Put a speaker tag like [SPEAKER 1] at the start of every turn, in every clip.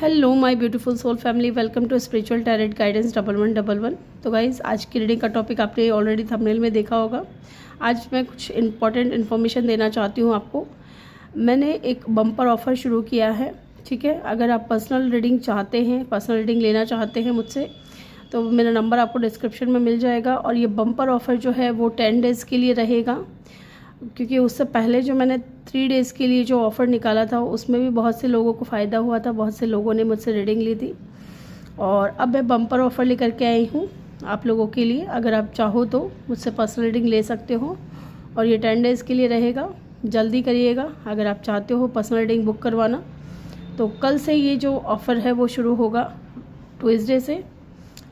[SPEAKER 1] Hello my beautiful soul family, welcome to spiritual tarot guidance 1111। तो guys, आज की reading का टॉपिक आपने ऑलरेडी थंबनेल में देखा होगा। आज मैं कुछ इंपॉर्टेंट इन्फॉर्मेशन देना चाहती हूँ आपको। मैंने एक बम्पर ऑफ़र शुरू किया है, ठीक है। अगर आप पर्सनल रीडिंग चाहते हैं, पर्सनल रीडिंग लेना चाहते हैं मुझसे, तो मेरा नंबर आपको डिस्क्रिप्शन में मिल जाएगा। और ये बम्पर ऑफ़र जो है वो 10 डेज़ के लिए रहेगा, क्योंकि उससे पहले जो मैंने 3 डेज़ के लिए जो ऑफ़र निकाला था उसमें भी बहुत से लोगों को फ़ायदा हुआ था, बहुत से लोगों ने मुझसे रीडिंग ली थी। और अब मैं बम्पर ऑफ़र लेकर के आई हूँ आप लोगों के लिए। अगर आप चाहो तो मुझसे पर्सनल रीडिंग ले सकते हो, और ये 10 डेज़ के लिए रहेगा। जल्दी करिएगा अगर आप चाहते हो पर्सनल रीडिंग बुक करवाना। तो कल से ये जो ऑफ़र है वो शुरू होगा, ट्यूसडे से।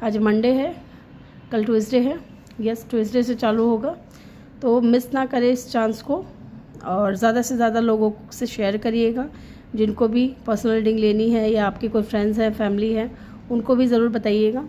[SPEAKER 1] आज मंडे है, कल ट्यूसडे है। यस, ट्यूसडे से चालू होगा। तो मिस ना करें इस चांस को, और ज़्यादा से ज़्यादा लोगों से शेयर करिएगा। जिनको भी पर्सनल रीडिंग लेनी है या आपके कोई फ्रेंड्स हैं, फैमिली है, उनको भी ज़रूर बताइएगा।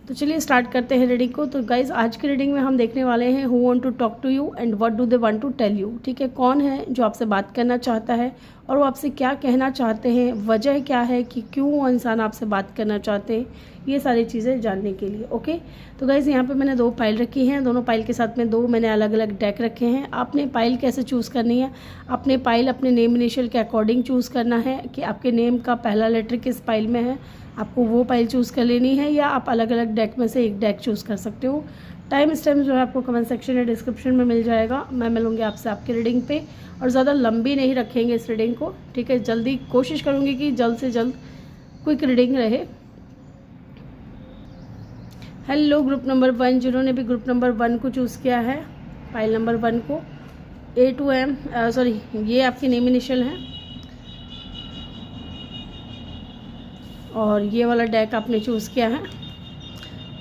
[SPEAKER 1] तो चलिए स्टार्ट करते हैं रीडिंग को। तो गाइज़, आज की रीडिंग में हम देखने वाले हैं who want to talk to you and what do they want to tell you. ठीक है, कौन है जो आपसे बात करना चाहता है और वो आपसे क्या कहना चाहते हैं, वजह क्या है कि क्यों वो इंसान आपसे बात करना चाहते हैं, ये सारी चीज़ें जानने के लिए। ओके, तो गाइज़, यहाँ पे मैंने 2 पाइल रखी हैं। दोनों पाइल के साथ में 2 मैंने अलग अलग डेक रखे हैं। आपने पाइल कैसे चूज़ करनी है, अपने पाइल अपने नेम इनिशियल के अकॉर्डिंग चूज़ करना है कि आपके नेम का पहला लेटर किस पाइल में है, आपको वो पाइल चूज़ कर लेनी है, या आप अलग अलग डेक में से एक डेक चूज़ कर सकते हो। टाइम स्टैम्प जो है आपको कमेंट सेक्शन या डिस्क्रिप्शन में मिल जाएगा। मैं मिलूँगी आपसे आपकी रीडिंग पे, और ज़्यादा लंबी नहीं रखेंगे इस रीडिंग को, ठीक है। जल्दी कोशिश करूँगी कि जल्द से जल्द क्विक रीडिंग रहे। हेलो ग्रुप नंबर 1, जिन्होंने भी ग्रुप नंबर 1 को चूज़ किया है, फाइल नंबर 1 को, A to M, सॉरी, ये आपकी नेम इनिशियल है। और ये वाला डेक आपने चूज़ किया है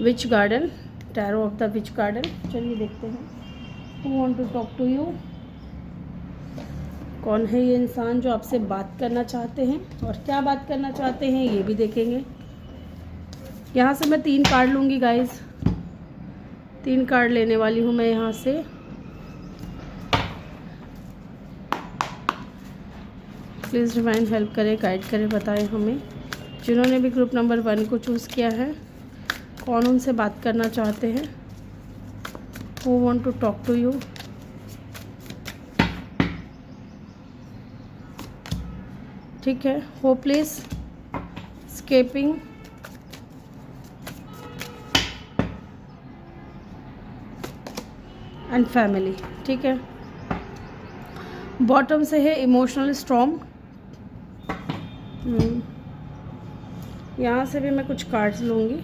[SPEAKER 1] witch garden, tarot of the witch garden. चलिए देखते हैं who want to talk to you. कौन है ये इंसान जो आपसे बात करना चाहते हैं, और क्या बात करना चाहते हैं ये भी देखेंगे। यहाँ से मैं 3 कार्ड लूँगी गाइज, 3 कार्ड लेने वाली हूँ मैं यहाँ से। प्लीज़ डिवाइन हेल्प करें, गाइड करें, बताएं हमें। जिन्होंने भी ग्रुप नंबर 1 को चूज़ किया है, कौन उनसे बात करना चाहते हैं, who want to talk to you. ठीक है, होपलेस, स्केपिंग, एंड फैमिली। ठीक है, बॉटम से है इमोशनल स्ट्रॉन्ग। यहाँ से भी मैं कुछ कार्ड्स लूँगी।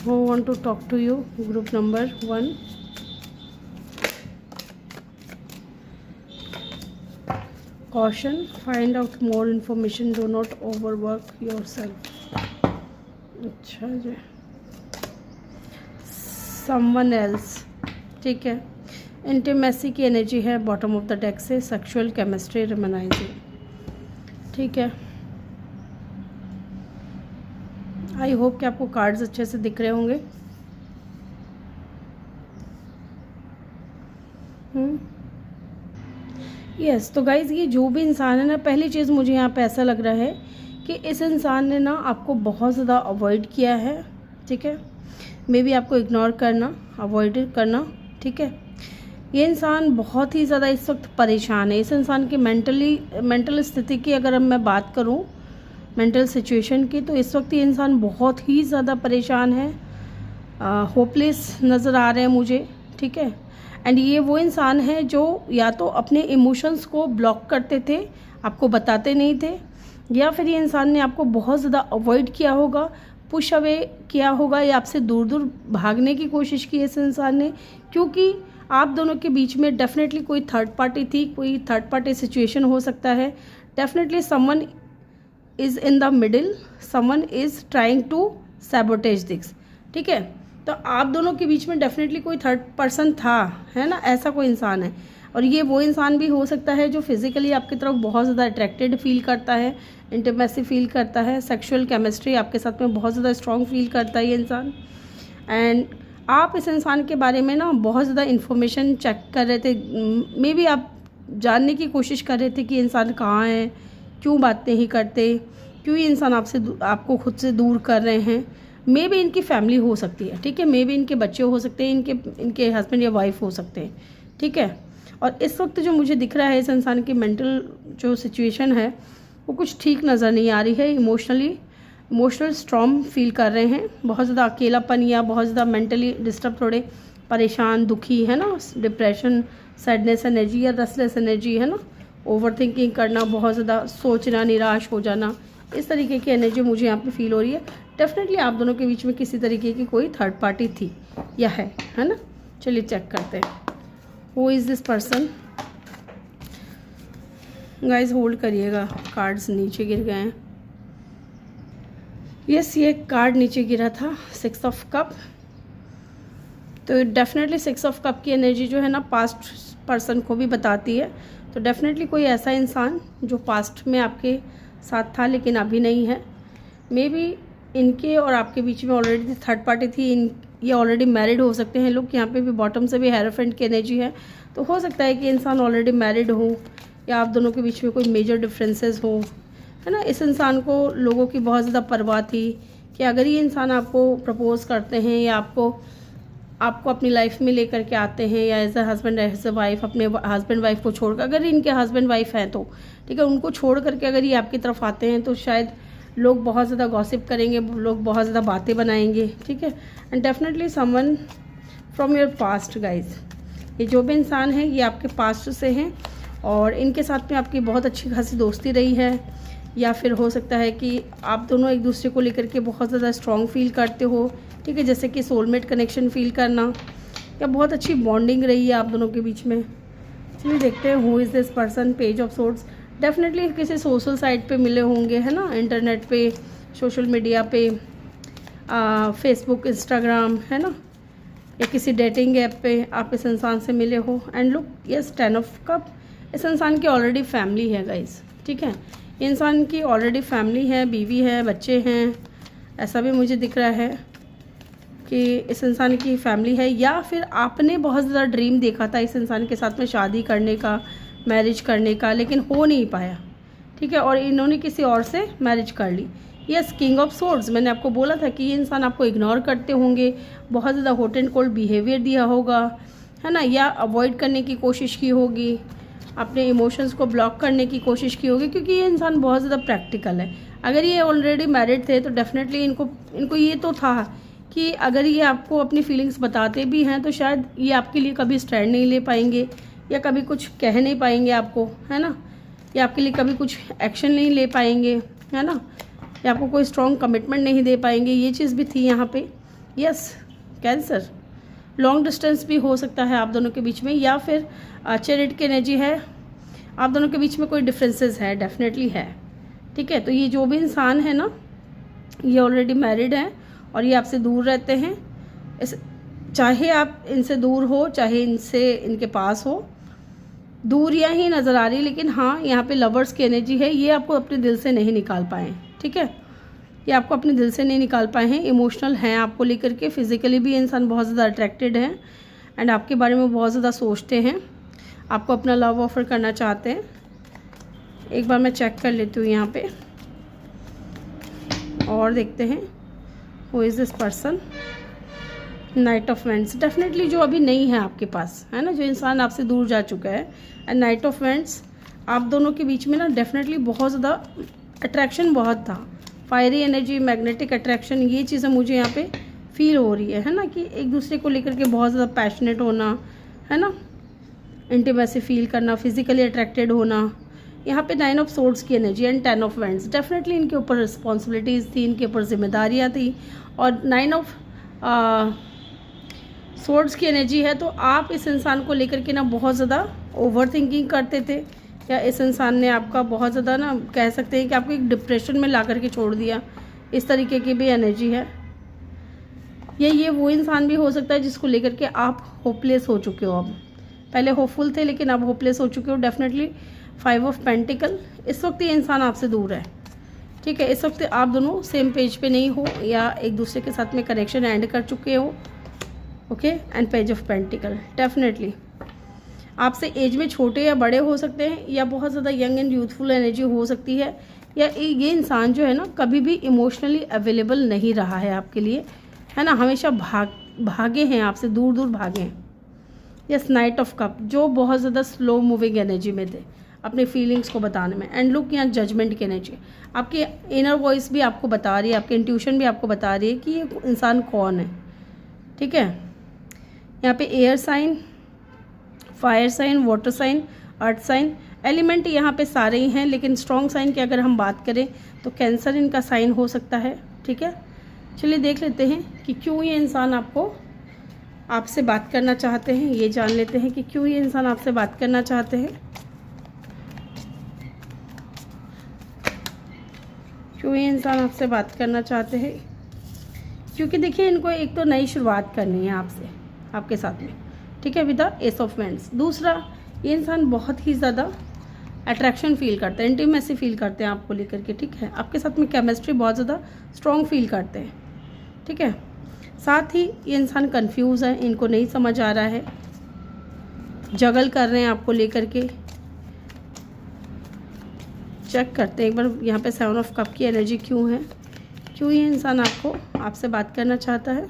[SPEAKER 1] Who want to talk to you, group number 1। Caution, find out more information, do not overwork yourself. अच्छा जी, समवन एल्स। ठीक है, इंटीमेसी की एनर्जी है बॉटम ऑफ द डेक से, सेक्सुअल केमिस्ट्री, रिमनाइजिंग। ठीक है, आई होप कि आपको कार्ड्स अच्छे से दिख रहे होंगे। यस, तो गाइज़, ये जो भी इंसान है ना, पहली चीज़ मुझे यहाँ पे ऐसा लग रहा है कि इस इंसान ने ना आपको बहुत ज़्यादा अवॉइड किया है। ठीक है, मे बी आपको इग्नोर करना, अवॉइड करना। ठीक है, ये इंसान बहुत ही ज़्यादा इस वक्त परेशान है। इस इंसान की मेंटल स्थिति की अगर मैं बात करूं, मेंटल सिचुएशन की, तो इस वक्त ये इंसान बहुत ही ज़्यादा परेशान है, होपलेस नज़र आ रहे हैं मुझे। ठीक है, एंड ये वो इंसान है जो या तो अपने इमोशंस को ब्लॉक करते थे, आपको बताते नहीं थे, या फिर ये इंसान ने आपको बहुत ज़्यादा अवॉइड किया होगा, पुश अवे किया होगा, या आपसे दूर दूर भागने की कोशिश की इस इंसान ने, क्योंकि आप दोनों के बीच में डेफिनेटली कोई थर्ड पार्टी थी, कोई थर्ड पार्टी सिचुएशन हो सकता है। Definitely someone is in the middle, someone is trying to sabotage this. ठीक है, तो आप दोनों के बीच में डेफिनेटली कोई थर्ड पर्सन था, है ना, ऐसा कोई इंसान है। और ये वो इंसान भी हो सकता है जो फिज़िकली आपकी तरफ बहुत ज़्यादा अट्रैक्टेड फील करता है, इंटीमेसी फील करता है, सेक्सुअल केमिस्ट्री आपके साथ में बहुत ज़्यादा स्ट्रॉन्ग फील करता है ये इंसान। एंड आप इस इंसान के बारे में ना बहुत ज़्यादा इन्फॉर्मेशन चेक कर रहे थे, मे बी आप जानने की कोशिश कर रहे थे कि इंसान कहाँ है, क्यों बातें नहीं करते, क्यों ये इंसान आपको खुद से दूर कर रहे हैं। मे भी इनकी फैमिली हो सकती है, ठीक है, मे भी इनके बच्चे हो सकते हैं, इनके हस्बैंड या वाइफ हो सकते हैं, ठीक है। और इस वक्त जो मुझे दिख रहा है इस इंसान की मेंटल जो सिचुएशन है वो कुछ ठीक नज़र नहीं आ रही है। इमोशनल स्ट्रॉन्ग फील कर रहे हैं, बहुत ज़्यादा अकेलापन या बहुत ज़्यादा मेंटली डिस्टर्ब, थोड़े परेशान, दुखी, है ना, डिप्रेशन, सैडनेस एनर्जी या रेस्टलेस एनर्जी, है ना, ओवर थिंकिंग करना, बहुत ज़्यादा सोचना, निराश हो जाना, इस तरीके की एनर्जी मुझे यहाँ पे फील हो रही है। डेफिनेटली आप दोनों के बीच में किसी तरीके की कोई थर्ड पार्टी थी या है ना। चलिए चेक करते हैं who is this person. Guys hold करिएगा, कार्ड्स नीचे गिर गए हैं। यस, ये कार्ड नीचे गिरा था 6 ऑफ कप। तो डेफिनेटली 6 ऑफ कप की एनर्जी जो है ना पास्ट पर्सन को भी बताती है। तो डेफिनेटली कोई ऐसा इंसान जो पास्ट में आपके साथ था लेकिन अभी नहीं है। मे बी इनके और आपके बीच में ऑलरेडी थर्ड पार्टी थी। ये ऑलरेडी मैरिड हो सकते हैं लोग। यहाँ पे भी बॉटम से भी हेरोफेंट की एनर्जी है, तो हो सकता है कि इंसान ऑलरेडी मैरिड हो या आप दोनों के बीच में कोई मेजर डिफरेंसेस हो, है ना। इस इंसान को लोगों की बहुत ज़्यादा परवाह थी कि अगर ये इंसान आपको प्रपोज करते हैं या आपको अपनी लाइफ में लेकर के आते हैं या as a husband as a wife, अपने हस्बैंड वाइफ को छोड़कर, अगर इनके हस्बैंड वाइफ हैं तो ठीक है, उनको छोड़ करके अगर ये आपकी तरफ आते हैं तो शायद लोग बहुत ज़्यादा गॉसिप करेंगे, लोग बहुत ज़्यादा बातें बनाएंगे, ठीक है। And definitely someone from your past guys, ये जो भी इंसान है ये आपके पास्ट से हैं और इनके साथ में आपकी बहुत अच्छी खासी दोस्ती रही है, या फिर हो सकता है कि आप दोनों एक दूसरे को लेकर के बहुत ज़्यादा स्ट्रॉन्ग फील करते हो, ठीक है, जैसे कि सोलमेट कनेक्शन फील करना या बहुत अच्छी बॉन्डिंग रही है आप दोनों के बीच में। चलिए देखते हैं who is this person. Page of swords, definitely किसी सोशल साइट पे मिले होंगे, है ना, इंटरनेट पे, सोशल मीडिया पे, फेसबुक, इंस्टाग्राम, है ना, या किसी डेटिंग ऐप पे आप इस इंसान से मिले हो। And look, yes, 10 of cup, इस इंसान की ऑलरेडी फैमिली है गाइज, ठीक है, इंसान की ऑलरेडी फैमिली है, बीवी है, बच्चे हैं, ऐसा भी मुझे दिख रहा है कि इस इंसान की फैमिली है। या फिर आपने बहुत ज़्यादा ड्रीम देखा था इस इंसान के साथ में शादी करने का, मैरिज करने का, लेकिन हो नहीं पाया, ठीक है, और इन्होंने किसी और से मैरिज कर ली। यस, किंग ऑफ सोर्ड्स, मैंने आपको बोला था कि ये इंसान आपको इग्नोर करते होंगे, बहुत ज़्यादा हॉट एंड कोल्ड बिहेवियर दिया होगा, है ना, या अवॉइड करने की कोशिश की होगी, अपने इमोशंस को ब्लॉक करने की कोशिश की होगी, क्योंकि ये इंसान बहुत ज़्यादा प्रैक्टिकल है। अगर ये ऑलरेडी मैरिड थे तो डेफिनेटली इनको ये तो था कि अगर ये आपको अपनी फीलिंग्स बताते भी हैं तो शायद ये आपके लिए कभी स्टैंड नहीं ले पाएंगे या कभी कुछ कह नहीं पाएंगे आपको, है ना, या आपके लिए कभी कुछ एक्शन नहीं ले पाएंगे, है ना, या आपको कोई स्ट्रॉन्ग कमिटमेंट नहीं दे पाएंगे। ये चीज़ भी थी यहाँ पे। यस, कैंसर, लॉन्ग डिस्टेंस भी हो सकता है आप दोनों के बीच में, या फिर चैरिट की एनर्जी है, आप दोनों के बीच में कोई डिफरेंसेस है, डेफिनेटली है, ठीक है। तो ये जो भी इंसान है ना, ये ऑलरेडी मैरिड है और ये आपसे दूर रहते हैं। चाहे आप इनसे दूर हो, चाहे इनके पास हो, दूरियां ही नज़र आ रही, लेकिन हाँ यहाँ पे लवर्स की एनर्जी है। ये आपको अपने दिल से नहीं निकाल पाए, ठीक है, ये आपको अपने दिल से नहीं निकाल पाए हैं। इमोशनल हैं आपको लेकर के, फिजिकली भी इंसान बहुत ज़्यादा अट्रैक्टेड है एंड आपके बारे में बहुत ज़्यादा सोचते हैं, आपको अपना लव ऑफर करना चाहते हैं। एक बार मैं चेक कर लेती हूँ यहाँ पे और देखते हैं who is this person. Night of vents, definitely जो अभी नहीं है आपके पास, है ना, जो इंसान आपसे दूर जा चुका है। एंड नाइट ऑफ वेंट्स, आप दोनों के बीच में ना डेफिनेटली बहुत ज़्यादा अट्रैक्शन बहुत था, फायरी एनर्जी, मैग्नेटिक अट्रैक्शन, ये चीज़ें मुझे यहाँ पे फील हो रही है ना, कि एक दूसरे को लेकर के बहुत ज़्यादा पैशनेट होना, है ना, इंटीमेसी फील करना, फिजिकली अट्रैक्टेड होना। यहाँ पे 9 ऑफ सोर्ड्स की energy and 10 of vents, definitely इनके ऊपर रिस्पॉन्सिबिलिटीज़ थी, इनके ऊपर जिम्मेदारियाँ थी। और 9 ऑफ सोर्ड्स की एनर्जी है, तो आप इस इंसान को लेकर के ना बहुत ज़्यादा ओवर थिंकिंग करते थे, या इस इंसान ने आपका बहुत ज़्यादा ना कह सकते हैं कि आपको एक डिप्रेशन में ला करके छोड़ दिया, इस तरीके की भी एनर्जी है। या ये वो इंसान भी हो सकता है जिसको लेकर के आप होपलेस हो चुके हो, अब पहले होपफुल थे लेकिन अब होपलेस हो चुके हो। डेफिनेटली 5 ऑफ पेंटिकल, इस वक्त ये इंसान आपसे दूर है, ठीक है, इस वक्त आप दोनों सेम पेज पे नहीं हो या एक दूसरे के साथ में कनेक्शन एंड कर चुके हो, okay. And page of pentacle, definitely आपसे एज में छोटे या बड़े हो सकते हैं, या बहुत ज़्यादा यंग एंड यूथफुल एनर्जी हो सकती है, या ये इंसान जो है ना कभी भी इमोशनली अवेलेबल नहीं रहा है आपके लिए, है ना, हमेशा भागे हैं आपसे, दूर दूर भागे हैं। यस, नाइट ऑफ कप, जो बहुत ज़्यादा स्लो मूविंग एनर्जी में थे अपने फीलिंग्स को बताने में। एंड लुक, यहाँ जजमेंट की एनर्जी, आपकी इनर वॉइस भी आपको बता रही है, आपकी इंट्यूशन भी आपको बता रही है कि ये इंसान कौन है। ठीक है, यहाँ पे air sign, fire sign, water sign, earth sign, element यहाँ पे सारे ही हैं, लेकिन स्ट्रॉन्ग साइन की अगर हम बात करें तो कैंसर इनका साइन हो सकता है। ठीक है, चलिए देख लेते हैं कि क्यों ये इंसान आपसे बात करना चाहते हैं। ये जान लेते हैं कि क्यों ये इंसान आपसे बात करना चाहते हैं, क्यों ये इंसान आपसे बात करना चाहते हैं। क्योंकि देखिए, इनको एक तो नई शुरुआत करनी है आपके साथ में। ठीक है, with the S of wands. दूसरा, ये इंसान बहुत ही ज़्यादा अट्रैक्शन फील करते हैं, इंटीमेसी फील करते हैं आपको लेकर के। ठीक है, आपके साथ में केमिस्ट्री बहुत ज़्यादा स्ट्रॉन्ग फील करते हैं। ठीक है, साथ ही ये इंसान कंफ्यूज है, इनको नहीं समझ आ रहा है, जगल कर रहे हैं आपको लेकर के। चेक करते हैं एक बार यहाँ पे 7 ऑफ कप की एनर्जी क्यों है, क्यों ये इंसान आपसे बात करना चाहता है।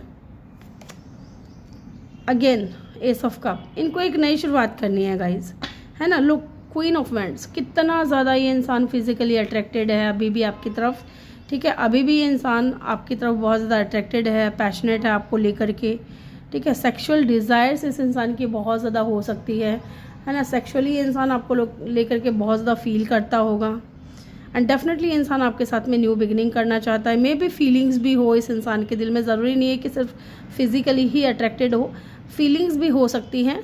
[SPEAKER 1] अगेन एस ऑफ कप, इनको एक नई शुरुआत करनी है गाइज, है ना। लुक, क्वीन ऑफ वैंड्स, कितना ज़्यादा ये इंसान फिजिकली अट्रैक्टेड है अभी भी आपकी तरफ। ठीक है, अभी भी ये इंसान आपकी तरफ बहुत ज़्यादा अट्रैक्टेड है, पैशनेट है आपको लेकर के। ठीक है, सेक्सुअल डिज़ायर्स इस इंसान की बहुत ज़्यादा हो सकती है ना। सेक्सुअली ये इंसान आपको लेकर के बहुत ज़्यादा फील करता होगा। एंड डेफिनेटली इंसान आपके साथ में न्यू बिगिनिंग करना चाहता है। मे बी फीलिंग्स भी हो इस इंसान के दिल में, ज़रूरी नहीं है कि सिर्फ फिज़िकली ही अट्रैक्टेड हो, फीलिंग्स भी हो सकती हैं,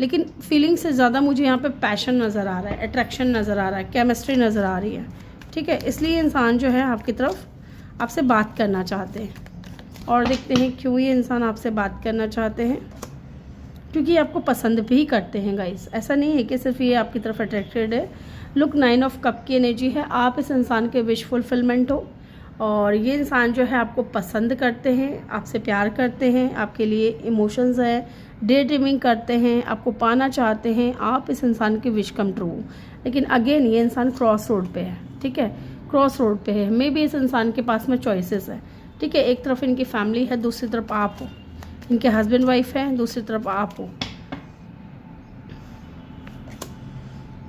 [SPEAKER 1] लेकिन फीलिंग्स से ज़्यादा मुझे यहाँ पे पैशन नज़र आ रहा है, अट्रैक्शन नज़र आ रहा है, केमिस्ट्री नज़र आ रही है। ठीक है, इसलिए इंसान जो है आपकी तरफ आपसे बात करना चाहते हैं। और देखते हैं क्यों ये इंसान आपसे बात करना चाहते हैं। क्योंकि आपको पसंद भी करते हैं गाइस, ऐसा नहीं है कि सिर्फ ये आपकी तरफ अट्रैक्टेड है। लुक, 9 ऑफ कप की एनर्जी है, आप इस इंसान के विश फुलफिलमेंट हो, और ये इंसान जो है आपको पसंद करते हैं, आपसे प्यार करते हैं, आपके लिए इमोशंस है, डे ड्रीमिंग करते हैं, आपको पाना चाहते हैं, आप इस इंसान के विश कम ट्रू। लेकिन अगेन ये इंसान क्रॉस रोड पे है। ठीक है, क्रॉस रोड पे है। मे बी इस इंसान के पास में चॉइसेस है। ठीक है, एक तरफ इनकी फैमिली है, दूसरी तरफ आप हो, इनके हस्बैंड वाइफ है, दूसरी तरफ आप हो।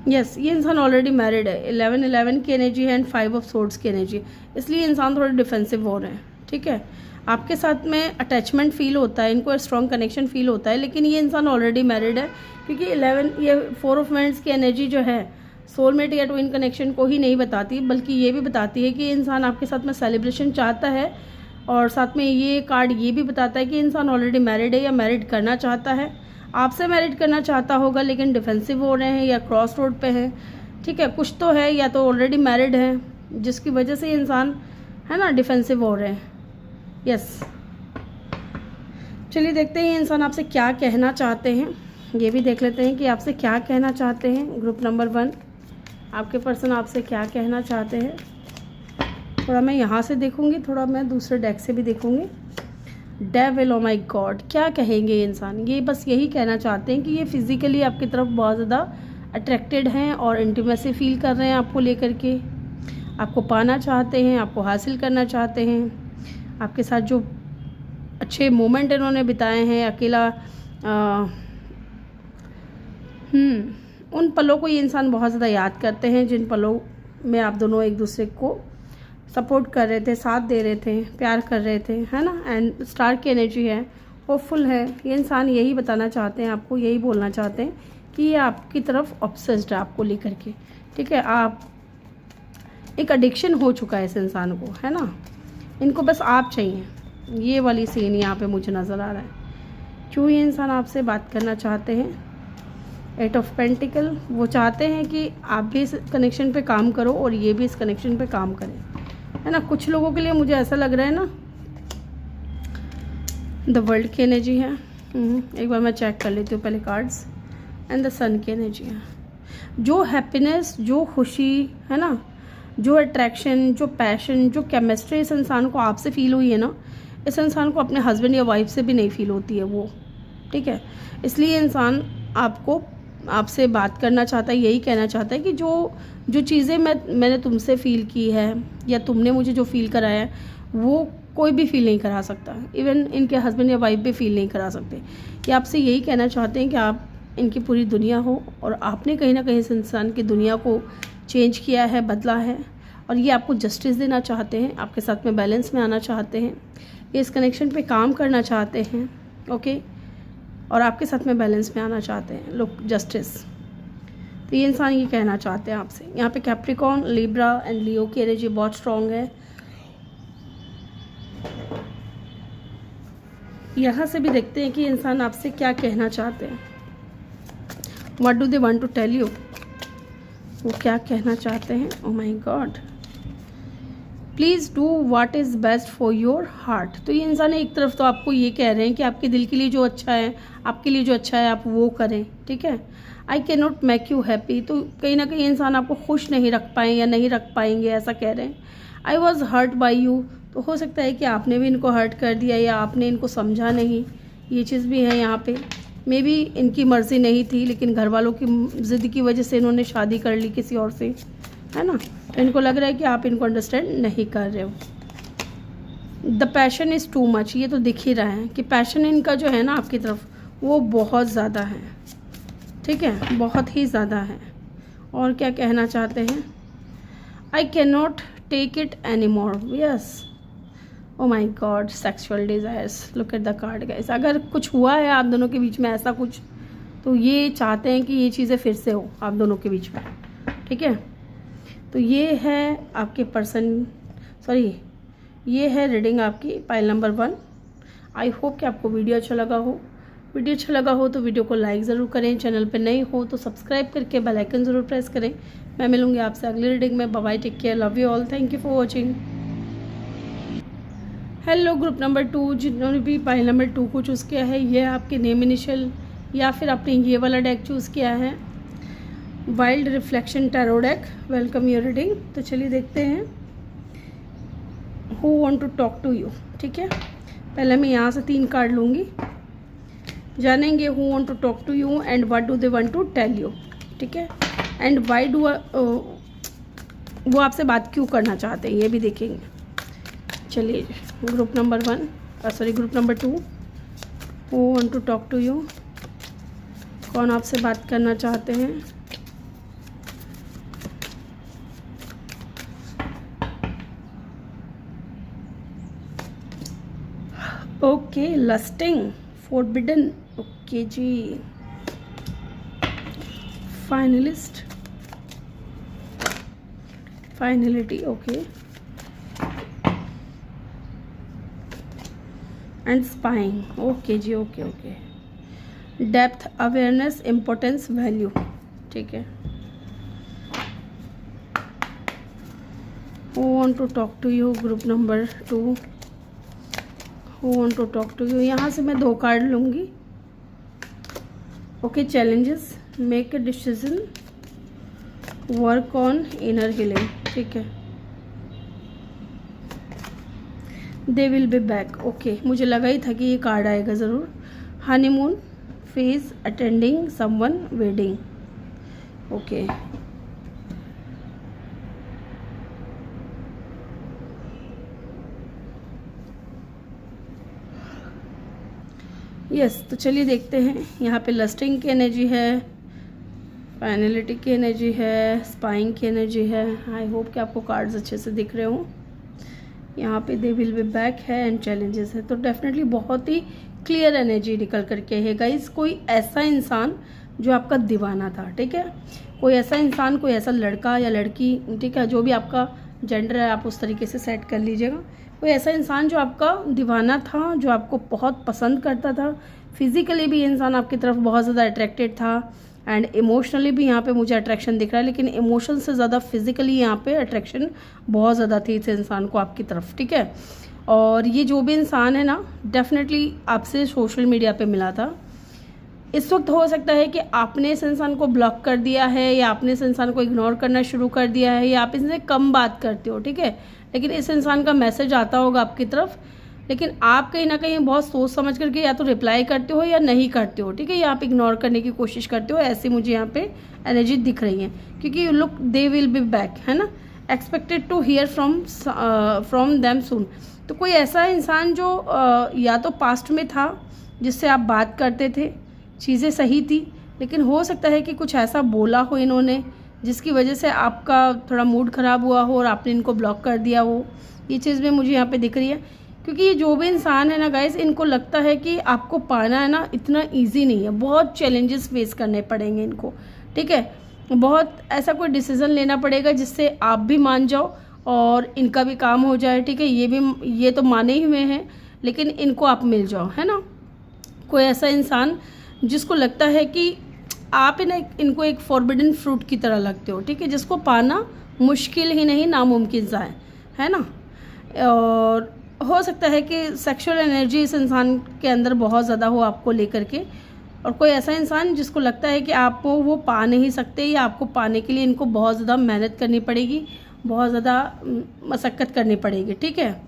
[SPEAKER 1] यस, ये इंसान ऑलरेडी मैरिड है। 11 की एनर्जी है एंड 5 ऑफ सोर्ड्स की एनर्जी, इसलिए इंसान थोड़े डिफेंसिव हो रहे हैं। ठीक है, आपके साथ में अटैचमेंट फील होता है, इनको स्ट्रॉन्ग कनेक्शन फील होता है, लेकिन ये इंसान ऑलरेडी मैरिड है। क्योंकि 11 ये 4 ऑफ वैंड्स की एनर्जी जो है सोलमेट या ट्विन कनेक्शन को ही नहीं बताती, बल्कि ये भी बताती है कि ये इंसान आपके साथ में सेलिब्रेशन चाहता है। और साथ में ये कार्ड ये भी बताता है कि इंसान ऑलरेडी मैरिड है या मैरिड करना चाहता है, आपसे मैरिड करना चाहता होगा, लेकिन डिफेंसिव हो रहे हैं या क्रॉस रोड पे हैं। ठीक है, कुछ तो है, या तो ऑलरेडी मैरिड है जिसकी वजह से ये इंसान है ना डिफेंसिव हो रहे हैं। यस, चलिए देखते हैं ये इंसान आपसे क्या कहना चाहते हैं। ये भी देख लेते हैं कि आपसे क्या कहना चाहते हैं। ग्रुप नंबर 1, आपके पर्सन आपसे क्या कहना चाहते हैं। थोड़ा मैं यहाँ से देखूँगी, थोड़ा मैं दूसरे डेक से भी देखूँगी। डेविल, ओ माय गॉड, क्या कहेंगे ये इंसान। ये बस यही कहना चाहते हैं कि ये फिज़िकली आपकी तरफ बहुत ज़्यादा अट्रैक्टेड हैं और इंटीमेसी फील कर रहे हैं आपको लेकर के, आपको पाना चाहते हैं, आपको हासिल करना चाहते हैं। आपके साथ जो अच्छे मोमेंट इन्होंने बिताए हैं, अकेला उन पलों को ये इंसान बहुत ज़्यादा याद करते हैं, जिन पलों में आप दोनों एक दूसरे को सपोर्ट कर रहे थे, साथ दे रहे थे, प्यार कर रहे थे, है ना। एंड स्टार की एनर्जी है, होपफुल है। ये इंसान यही बताना चाहते हैं आपको, यही बोलना चाहते हैं कि ये आपकी तरफ ऑब्सेस्ड है आपको लेकर के। ठीक है, आप एक एडिक्शन हो चुका है इस इंसान को, है ना। इनको बस आप चाहिए, ये वाली सीन यहाँ पे मुझे नज़र आ रहा है। क्यों ये इंसान आपसे बात करना चाहते हैं। 8 ऑफ पेंटिकल, वो चाहते हैं कि आप भी इस कनेक्शन पे काम करो और ये भी इस कनेक्शन पे काम करें, है ना। कुछ लोगों के लिए मुझे ऐसा लग रहा है ना, द वर्ल्ड की एनर्जी है। एक बार मैं चेक कर लेती हूँ पहले कार्ड्स। एंड द सन की एनर्जी है। जो हैप्पीनेस, जो खुशी, है ना, जो अट्रैक्शन, जो पैशन, जो केमिस्ट्री इस इंसान को आपसे फील हुई है ना, इस इंसान को अपने हस्बैंड या वाइफ से भी नहीं फील होती है वो। ठीक है, इसलिए इंसान आपको आपसे बात करना चाहता है, यही कहना चाहता है कि जो चीज़ें मैंने तुमसे फ़ील की है या तुमने मुझे जो फ़ील कराया है वो कोई भी फ़ील नहीं करा सकता। इवन इनके हस्बैंड या वाइफ भी फ़ील नहीं करा सकते। कि आपसे यही कहना चाहते हैं कि आप इनकी पूरी दुनिया हो और आपने कहीं ना कहीं इस इंसान की दुनिया को चेंज किया है, बदला है, और ये आपको जस्टिस देना चाहते हैं, आपके साथ में बैलेंस में आना चाहते हैं, ये इस कनेक्शन पे काम करना चाहते हैं, ओके, और आपके साथ में बैलेंस में आना चाहते हैं, लोग जस्टिस। तो ये इंसान ये कहना चाहते हैं आपसे। यहाँ पे कैप्रिकॉर्न, लिब्रा एंड लियो की एनर्जी बहुत स्ट्रॉन्ग है। यहाँ से भी देखते हैं कि इंसान आपसे क्या कहना चाहते हैं। What do they want to tell you, वो क्या कहना चाहते हैं। Oh my god, please do what is best for your heart. तो ये इंसान एक तरफ तो आपको ये कह रहे हैं कि आपके दिल के लिए जो अच्छा है, आपके लिए जो अच्छा है आप वो करें, ठीक है। आई can not make you happy, तो कहीं ना कहीं इंसान आपको खुश नहीं रख पाए या नहीं रख पाएंगे, ऐसा कह रहे हैं। I was hurt by you, तो हो सकता है कि आपने भी इनको हर्ट कर दिया या आपने इनको समझा नहीं, ये चीज़ भी है यहाँ पे। मे बी इनकी मर्ज़ी नहीं थी लेकिन घर वालों की ज़िद की वजह से इन्होंने शादी कर ली किसी और से, है ना। तो इनको लग रहा है कि आप इनको अंडरस्टैंड नहीं कर रहे हो। The passion is too much, ये तो दिख ही रहा है कि पैशन इनका जो है ना आपकी तरफ वो बहुत ज़्यादा है, ठीक है, बहुत ही ज़्यादा है। और क्या कहना चाहते हैं। I can not take it any more, yes, oh my god, sexual desires, look at the card guys. अगर कुछ हुआ है आप दोनों के बीच में ऐसा कुछ, तो ये चाहते हैं कि ये चीज़ें फिर से हो आप दोनों के बीच में, ठीक है। तो ये है आपके पर्सन, सॉरी, ये है रीडिंग आपकी पाइल नंबर 1। आई होप कि आपको वीडियो अच्छा लगा हो। वीडियो अच्छा लगा हो तो वीडियो को लाइक ज़रूर करें, चैनल पे नए हो तो सब्सक्राइब करके बेल आइकन ज़रूर प्रेस करें। मैं मिलूँगी आपसे अगली रीडिंग में। Bye bye, take care, love you all, thank you for watching. Hello group number 2, जिन्होंने भी पाइल नंबर 2 को चूज़ किया है, ये आपके नेम इनिशियल या फिर आपने ये वाला डेक चूज़ किया है, wild reflection tarot deck. Welcome your reading. तो चलिए देखते हैं who want to talk to you, ठीक है। पहले मैं यहाँ से 3 कार्ड लूँगी, जानेंगे who want to talk to you and what do they want to tell you, ठीक है, एंड वाई डू वो आपसे बात क्यों करना चाहते हैं ये भी देखेंगे। चलिए group number 1, sorry group number 2, who want to talk to you, कौन आपसे बात करना चाहते हैं। ओके, लस्टिंग, फोरबिडन, ओके जी, finalist, finality, okay, and spying, okay जी, okay okay, depth, awareness, importance, value, ठीक है। Who want to talk to you, group number 2, who want to talk to you. यहाँ से मैं 2 कार्ड लूँगी। Okay, challenges, make a decision, work on inner healing, ठीक है। दे will be back, okay, मुझे लगा ही था कि ये कार्ड आएगा ज़रूर। Honeymoon phase, attending someone wedding, okay. Yes, तो चलिए देखते हैं। यहाँ पे लस्टिंग की एनर्जी है, फाइनलिटी की एनर्जी है, स्पाइंग की एनर्जी है। आई होप कि आपको कार्ड्स अच्छे से दिख रहे हों। यहाँ पे दे विल बी बैक है एंड चैलेंजेस है। तो डेफिनेटली बहुत ही क्लियर एनर्जी निकल करके है गाइस। कोई ऐसा इंसान जो आपका दीवाना था, ठीक है, कोई ऐसा इंसान, कोई ऐसा लड़का या लड़की, ठीक है, जो भी आपका जेंडर है आप उस तरीके से सेट कर लीजिएगा। कोई ऐसा इंसान जो आपका दीवाना था, जो आपको बहुत पसंद करता था, फिजिकली भी इंसान आपकी तरफ बहुत ज़्यादा अट्रैक्टेड था एंड इमोशनली भी यहाँ पे मुझे अट्रैक्शन दिख रहा है, लेकिन इमोशन से ज़्यादा फिजिकली यहाँ पे अट्रैक्शन बहुत ज़्यादा थी इस इंसान को आपकी तरफ, ठीक है। और ये जो भी इंसान है ना, डेफिनेटली आपसे सोशल मीडिया पे मिला था। इस वक्त हो सकता है कि आपने इस इंसान को ब्लॉक कर दिया है या आपने इस इंसान को इग्नोर करना शुरू कर दिया है या आप इनसे कम बात करते हो, ठीक है, लेकिन इस इंसान का मैसेज आता होगा आपकी तरफ लेकिन आप कहीं ना कहीं बहुत सोच समझ करके या तो रिप्लाई करते हो या नहीं करते हो, ठीक है, या आप इग्नोर करने की कोशिश करते हो। ऐसे मुझे यहाँ पे एनर्जी दिख रही है, क्योंकि look they will be back, है ना, expected to hear from them soon. तो कोई ऐसा इंसान जो या तो पास्ट में था जिससे आप बात करते थे, चीज़ें सही थी, लेकिन हो सकता है कि कुछ ऐसा बोला हो इन्होंने जिसकी वजह से आपका थोड़ा मूड ख़राब हुआ हो और आपने इनको ब्लॉक कर दिया हो। ये चीज़ भी मुझे यहाँ पे दिख रही है, क्योंकि ये जो भी इंसान है ना गाइस, इनको लगता है कि आपको पाना है ना इतना ईजी नहीं है, बहुत चैलेंजेस फेस करने पड़ेंगे इनको, ठीक है। बहुत ऐसा कोई डिसीज़न लेना पड़ेगा जिससे आप भी मान जाओ और इनका भी काम हो जाए, ठीक है। ये तो माने ही हुए हैं, लेकिन इनको आप मिल जाओ, है ना। कोई ऐसा इंसान जिसको लगता है कि आप इनको एक फॉरबिडन फ्रूट की तरह लगते हो, ठीक है, जिसको पाना मुश्किल ही नहीं नामुमकिन सा है ना। और हो सकता है कि सेक्सुअल एनर्जी इस इंसान के अंदर बहुत ज़्यादा हो आपको लेकर के, और कोई ऐसा इंसान जिसको लगता है कि आपको वो पा नहीं सकते, या आपको पाने के लिए इनको बहुत ज़्यादा मेहनत करनी पड़ेगी, बहुत ज़्यादा मशक्क़त करनी पड़ेगी, ठीक है।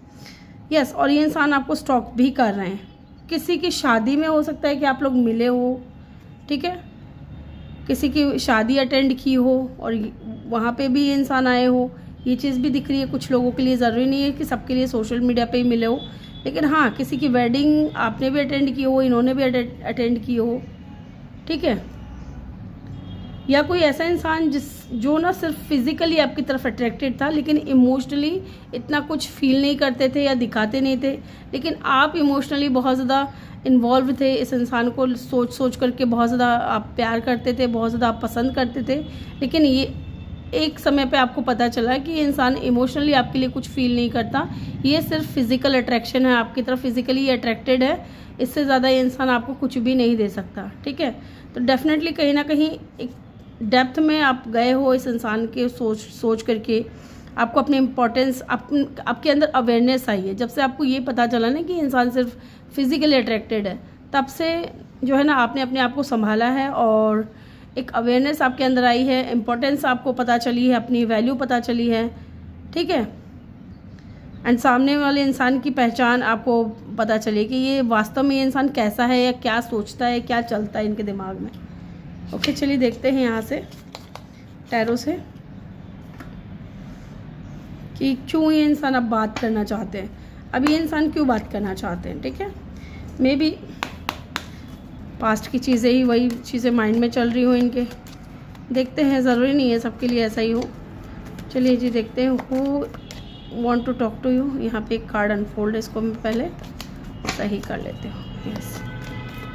[SPEAKER 1] यस, और ये इंसान आपको स्टॉक भी कर रहे हैं। किसी की शादी में हो सकता है कि आप लोग मिले हो, ठीक है, किसी की शादी अटेंड की हो और वहाँ पे भी ये इंसान आए हो, ये चीज़ भी दिख रही है कुछ लोगों के लिए। ज़रूरी नहीं है कि सबके लिए सोशल मीडिया पे ही मिले हो, लेकिन हाँ, किसी की वेडिंग आपने भी अटेंड की हो, इन्होंने भी अटेंड की हो, ठीक है। या कोई ऐसा इंसान जो ना सिर्फ फिज़िकली आपकी तरफ अट्रैक्टेड था, लेकिन इमोशनली इतना कुछ फील नहीं करते थे या दिखाते नहीं थे, लेकिन आप इमोशनली बहुत ज़्यादा इन्वॉल्व थे इस इंसान को, सोच करके बहुत ज़्यादा आप प्यार करते थे, बहुत ज़्यादा आप पसंद करते थे। लेकिन ये एक समय पे आपको पता चला कि ये इंसान इमोशनली आपके लिए कुछ फील नहीं करता, ये सिर्फ फिज़िकल अट्रैक्शन है, आपकी तरफ फिज़िकली अट्रैक्टेड है, इससे ज़्यादा ये इंसान आपको कुछ भी नहीं दे सकता, ठीक है। तो डेफिनेटली कहीं ना कहीं एक डेप्थ में आप गए हो इस इंसान के सोच करके, आपको अपनी इम्पोर्टेंस, आपके अंदर अवेयरनेस आई है। जब से आपको ये पता चला ना कि इंसान सिर्फ फिज़िकली अट्रैक्टेड है, तब से जो है ना आपने अपने आप को संभाला है और एक अवेयरनेस आपके अंदर आई है, इम्पोर्टेंस आपको पता चली है, अपनी वैल्यू पता चली है, ठीक है। एंड सामने वाले इंसान की पहचान आपको पता चली कि ये वास्तव में ये इंसान कैसा है, या क्या सोचता है, क्या चलता है इनके दिमाग में। ओके, चलिए देखते हैं यहाँ से टैरो से कि क्यों ये इंसान अब बात करना चाहते हैं, अब ये इंसान क्यों बात करना चाहते हैं, ठीक है। मे बी पास्ट की चीज़ें ही, वही चीज़ें माइंड में चल रही हो इनके। देखते हैं, ज़रूरी नहीं है सबके लिए ऐसा ही हो। चलिए जी देखते हैं, who want to talk to you. यहाँ पे एक कार्ड अनफोल्ड है, इसको मैं पहले सही कर लेते हो। Yes,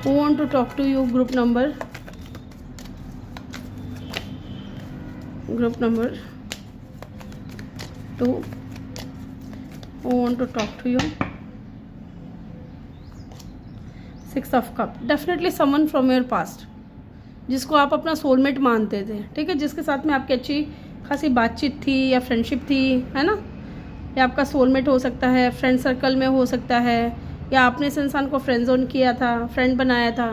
[SPEAKER 1] who want to talk to you, group number 2, who want to talk to you, 6 of cup, definitely someone from your past, जिसको आप अपना सोलमेट मानते थे, ठीक है, जिसके साथ में आपकी अच्छी खासी बातचीत थी या फ्रेंडशिप थी, है ना। या आपका सोलमेट हो सकता है, फ्रेंड सर्कल में हो सकता है, या आपने इस इंसान को फ्रेंड जोन किया था, फ्रेंड बनाया था,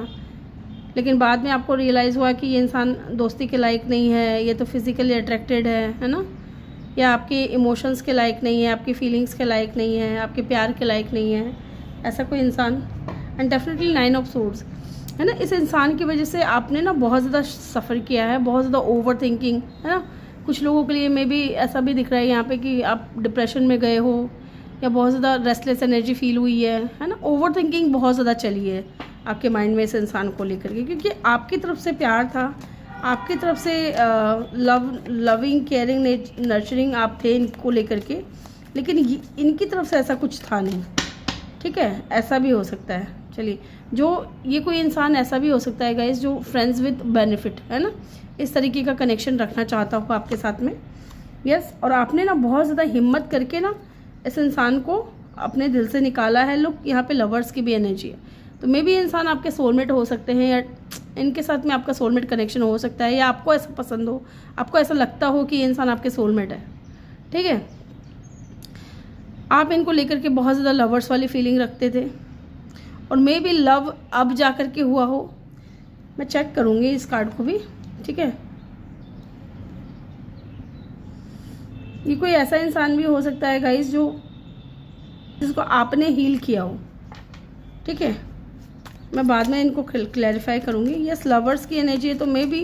[SPEAKER 1] लेकिन बाद में आपको रियलाइज़ हुआ कि ये इंसान दोस्ती के लायक नहीं है, ये तो फिज़िकली अट्रैक्टेड है ना, या आपके इमोशंस के लायक नहीं है, आपकी फीलिंग्स के लायक नहीं है, आपके प्यार के लायक नहीं है, ऐसा कोई इंसान। एंड डेफिनेटली 9 ऑफ सोर्ड्स, है ना। इस इंसान की वजह से आपने ना बहुत ज़्यादा सफ़र किया है, बहुत ज़्यादा ओवर थिंकिंग, है ना। कुछ लोगों के लिए मे बी ऐसा भी दिख रहा है यहाँ पे कि आप डिप्रेशन में गए हो, या बहुत ज़्यादा रेस्टलेस एनर्जी फील हुई है ना। ओवर थिंकिंग बहुत ज़्यादा चली है आपके माइंड में इस इंसान को लेकर के, क्योंकि आपकी तरफ से प्यार था, आपकी तरफ से लविंग, केयरिंग, नर्चरिंग आप थे इनको लेकर के, लेकिन इनकी तरफ से ऐसा कुछ था नहीं, ठीक है। ऐसा भी हो सकता है। चलिए, जो ये कोई इंसान ऐसा भी हो सकता है गाइस जो फ्रेंड्स विद बेनिफिट, है ना, इस तरीके का कनेक्शन रखना चाहता हूँ आपके साथ में। यस, और आपने ना बहुत ज़्यादा हिम्मत करके ना इस इंसान को अपने दिल से निकाला है। लोग यहाँ पे लवर्स की भी एनर्जी है, तो मे भी इंसान आपके सोलमेट हो सकते हैं, या इनके साथ में आपका सोलमेट कनेक्शन हो सकता है, या आपको ऐसा पसंद हो, आपको ऐसा लगता हो कि ये इंसान आपके सोलमेट है, ठीक है। आप इनको लेकर के बहुत ज़्यादा लवर्स वाली फीलिंग रखते थे, और मे बी लव अब जा कर के हुआ हो। मैं चेक करूँगी इस कार्ड को भी, ठीक है। ये कोई ऐसा इंसान भी हो सकता है गाइस जो जिसको आपने हील किया हो, ठीक है। मैं बाद में इनको क्लैरिफाई करूँगी। यस, लवर्स की एनर्जी है, तो मे भी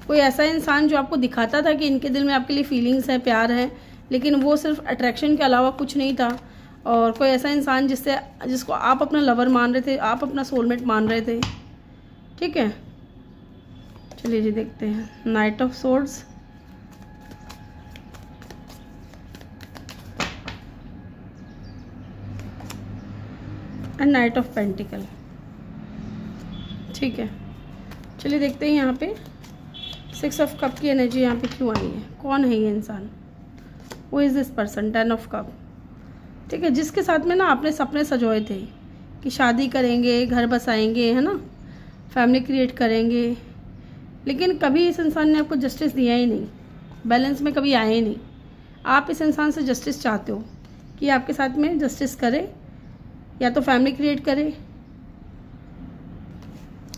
[SPEAKER 1] कोई ऐसा इंसान जो आपको दिखाता था कि इनके दिल में आपके लिए फीलिंग्स है, प्यार है, लेकिन वो सिर्फ अट्रैक्शन के अलावा कुछ नहीं था। और कोई ऐसा इंसान जिसको आप अपना लवर मान रहे थे, आप अपना सोलमेट मान रहे थे, ठीक है। चलिए जी देखते हैं। Night of swords, and night of pentacle, ठीक है। चलिए देखते हैं यहाँ पे 6 ऑफ कप की एनर्जी यहाँ पे क्यों आई है। कौन है ये इंसान? वो is this person, 10 of cup, ठीक है। जिसके साथ में ना आपने सपने सजोए थे कि शादी करेंगे, घर बसाएंगे, है ना, फैमिली क्रिएट करेंगे, लेकिन कभी इस इंसान ने आपको जस्टिस दिया ही नहीं, बैलेंस में कभी आए ही नहीं। आप इस इंसान से जस्टिस चाहते हो कि आपके साथ में जस्टिस करे या तो फैमिली क्रिएट करे,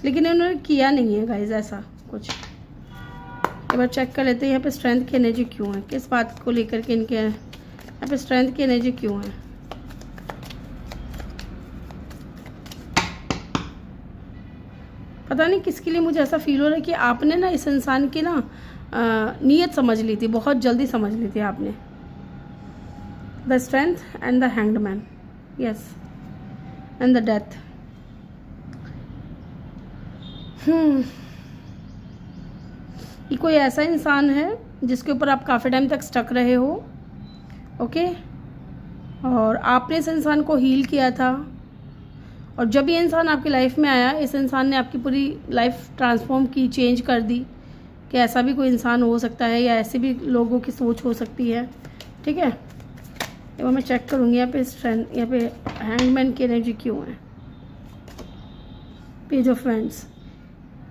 [SPEAKER 1] लेकिन इन्होंने किया नहीं है गाइज ऐसा कुछ। एक बार चेक कर लेते हैं यहाँ पे स्ट्रेंथ की एनर्जी क्यों है, किस बात को लेकर के इनके यहाँ पे स्ट्रेंथ की एनर्जी क्यों है। पता नहीं किसके लिए मुझे ऐसा फील हो रहा है कि आपने ना इस इंसान की ना नीयत समझ ली थी, बहुत जल्दी समझ ली थी आपने। The strength and the hanged man, yes, and the death. ये कोई ऐसा इंसान है जिसके ऊपर आप काफ़ी टाइम तक स्टक रहे हो, ओके, और आपने इस इंसान को हील किया था, और जब ये इंसान आपकी लाइफ में आया, इस इंसान ने आपकी पूरी लाइफ ट्रांसफॉर्म की, चेंज कर दी कि ऐसा भी कोई इंसान हो सकता है या ऐसे भी लोगों की सोच हो सकती है, ठीक है। वो मैं चेक करूँगी यहाँ पे स्ट्रेंथ, यहाँ पे हैंगमैन की एनर्जी क्यों है। Page of wands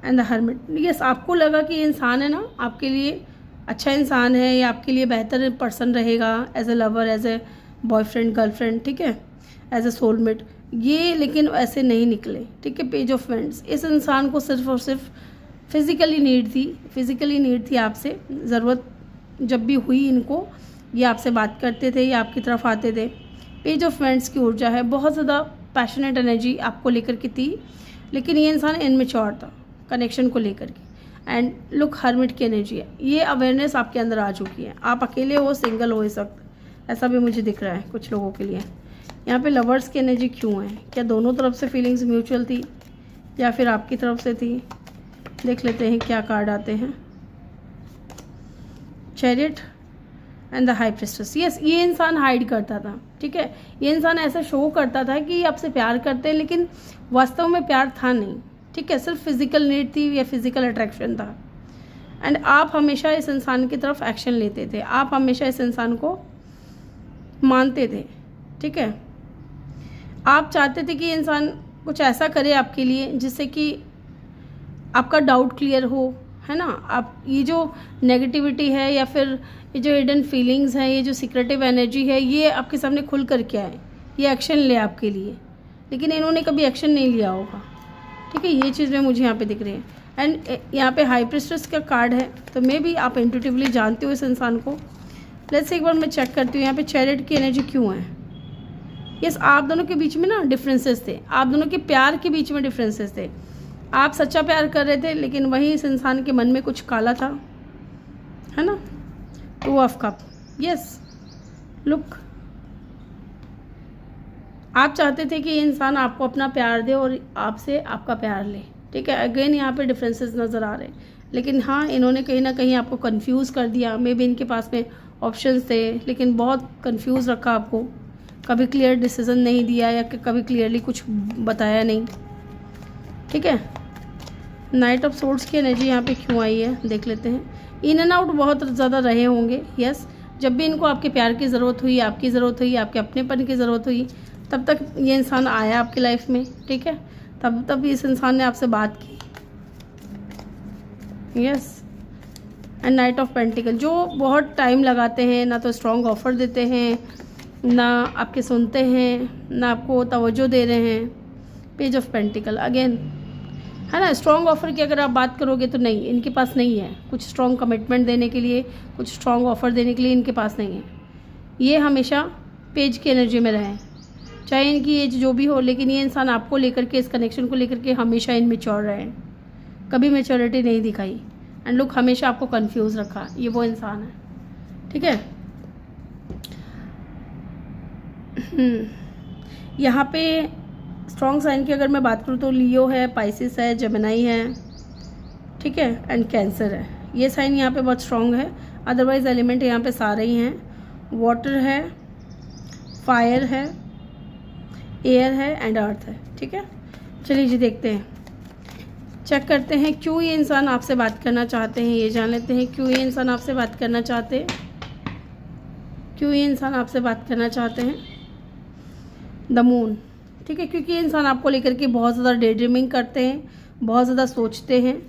[SPEAKER 1] and the hermit. Yes, आपको लगा कि ये इंसान है ना आपके लिए अच्छा इंसान है या आपके लिए बेहतर पर्सन रहेगा as a lover, as a boyfriend, girlfriend, ठीक है, एज ए सोलमेट, ये लेकिन ऐसे नहीं निकले, ठीक है। पेज ऑफ वैंड्स, इस इंसान को सिर्फ और सिर्फ फिज़िकली नीड थी आपसे, ज़रूरत जब भी हुई इनको, ये आपसे बात करते थे, ये आपकी तरफ आते थे। पेज ऑफ वैंड्स की ऊर्जा है, बहुत ज़्यादा पैशनेट एनर्जी आपको लेकर के थी, लेकिन ये इंसान इनमेच्योर था कनेक्शन को लेकर के। एंड लुक, हर्मिट की एनर्जी है, ये अवेयरनेस आपके अंदर आ चुकी है। आप अकेले हो, सिंगल हो इस वक्त, ऐसा भी मुझे दिख रहा है कुछ लोगों के लिए। यहाँ पे लवर्स की एनर्जी क्यों है? क्या दोनों तरफ से फीलिंग्स म्यूचुअल थी या फिर आपकी तरफ से थी? देख लेते हैं क्या कार्ड आते हैं। Chariot and the high priestess. Yes, ये इंसान हाइड करता था, ठीक है, ये इंसान ऐसा शो करता था कि आपसे प्यार करते हैं, लेकिन वास्तव में प्यार था नहीं, ठीक है, सिर्फ फिजिकल नीड थी या फिजिकल अट्रैक्शन था। एंड आप हमेशा इस इंसान की तरफ एक्शन लेते थे, आप हमेशा इस इंसान को मानते थे, ठीक है। आप चाहते थे कि ये इंसान कुछ ऐसा करे आपके लिए जिससे कि आपका डाउट क्लियर हो, है ना। आप ये जो नेगेटिविटी है या फिर ये जो हिडन फीलिंग्स हैं, ये जो सीक्रेटिव एनर्जी है, ये आपके सामने खुल कर के आए, ये एक्शन ले आपके लिए, लेकिन इन्होंने कभी एक्शन नहीं लिया होगा, ठीक है। ये चीज़ में मुझे यहाँ पे दिख रही है। एंड यहाँ पे हाई प्रिस्टेस का कार्ड है, तो मे भी आप इंट्यूटिवली जानते हो इस इंसान को। लेट्स एक बार मैं चेक करती हूँ यहाँ पे चैरियट की एनर्जी क्यों है। यस, आप दोनों के बीच में ना डिफरेंसेस थे, आप दोनों के प्यार के बीच में डिफरेंसेस थे। आप सच्चा प्यार कर रहे थे, लेकिन वही इस इंसान के मन में कुछ काला था, है ना। 2 ऑफ कप, यस, लुक, आप चाहते थे कि ये इंसान आपको अपना प्यार दे और आपसे आपका प्यार ले, ठीक है। अगेन यहाँ पे डिफरेंसेस नज़र आ रहे हैं, लेकिन हाँ, इन्होंने कहीं ना कहीं आपको कंफ्यूज कर दिया। मे बी इनके पास में ऑप्शंस थे, लेकिन बहुत कंफ्यूज रखा आपको, कभी क्लियर डिसीजन नहीं दिया या कभी क्लियरली कुछ बताया नहीं, ठीक है। नाइट ऑफ सोर्ड्स की एनर्जी यहाँ पे क्यों आई है, देख लेते हैं। इन एंड आउट बहुत ज़्यादा रहे होंगे, यस। जब भी इनको आपके प्यार की ज़रूरत हुई, आपकी ज़रूरत हुई, आपके अपनेपन की ज़रूरत हुई, तब तक ये इंसान आया आपकी लाइफ में, ठीक है। तब इस इंसान ने आपसे बात की, yes. And night of pentacle, जो बहुत टाइम लगाते हैं, ना तो स्ट्रॉन्ग ऑफर देते हैं, ना आपके सुनते हैं, ना आपको तवज्जो दे रहे हैं। पेज ऑफ पेंटिकल अगेन, है ना। स्ट्रॉन्ग ऑफर की अगर आप बात करोगे तो नहीं, इनके पास नहीं है कुछ स्ट्रॉन्ग कमिटमेंट देने के लिए, कुछ स्ट्रॉन्ग ऑफर देने के लिए इनके पास नहीं है। ये हमेशा पेज की एनर्जी में रहे, चाहे इनकी एज जो भी हो, लेकिन ये इंसान आपको लेकर के, इस कनेक्शन को लेकर के हमेशा इनमेच्योर रहे, कभी मैच्योरिटी नहीं दिखाई एंड लुक हमेशा आपको कंफ्यूज रखा। ये वो इंसान है, ठीक है। यहाँ पे स्ट्रॉन्ग साइन की अगर मैं बात करूँ तो लियो है, पाइसिस है, जेमिनी है, ठीक है, एंड कैंसर है। ये साइन यहाँ पे बहुत स्ट्रॉन्ग है। अदरवाइज एलिमेंट यहाँ पे सारे ही हैं, वाटर है, फायर है, एयर है एंड अर्थ है, ठीक है। चलिए जी देखते हैं, चेक करते हैं क्यों ये इंसान आपसे बात करना चाहते हैं। ये जान लेते हैं क्यों ये इंसान आपसे बात करना चाहते हैं, क्यों ये इंसान आपसे बात करना चाहते हैं। द मून, ठीक है, क्योंकि ये इंसान आपको लेकर के बहुत ज़्यादा डे ड्रीमिंग करते हैं, बहुत ज़्यादा सोचते हैं,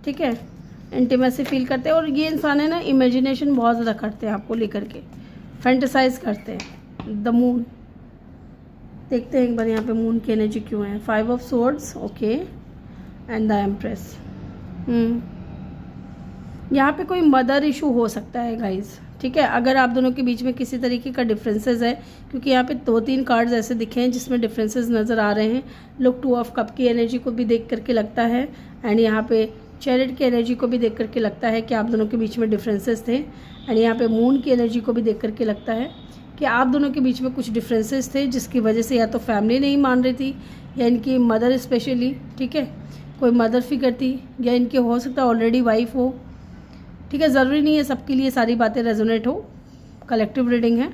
[SPEAKER 1] ठीक है, इंटीमेसी फील करते हैं। और ये इंसान है ना, इमेजिनेशन बहुत ज़्यादा करते हैं आपको लेकर के, फैंटेसाइज करते हैं। द मून, देखते हैं एक बार यहाँ पे मून की एनर्जी क्यों है। 5 of swords, okay, and the empress. यहाँ पे कोई मदर इशू हो सकता है गाइज, ठीक है, अगर आप दोनों के बीच में किसी तरीके का डिफरेंसेस है, क्योंकि यहाँ पे 2-3 कार्ड्स ऐसे दिखे हैं जिसमें डिफरेंसेस नज़र आ रहे हैं। लोग 2 ऑफ कप की एनर्जी को भी देख करके लगता है एंड यहाँ पे चैरिट की एनर्जी को भी देख करके लगता है कि आप दोनों के बीच में डिफरेंसेस थे। एंड यहाँ पे मून की एनर्जी को भी देख करके लगता है कि आप दोनों के बीच में कुछ डिफरेंसेस थे, जिसकी वजह से या तो फैमिली नहीं मान रही थी या इनकी मदर स्पेशली, ठीक है, कोई मदर फिगर थी, या इनके हो सकता है ऑलरेडी वाइफ हो, ठीक है। ज़रूरी नहीं है सबके लिए सारी बातें रेजोनेट हो, कलेक्टिव रीडिंग है।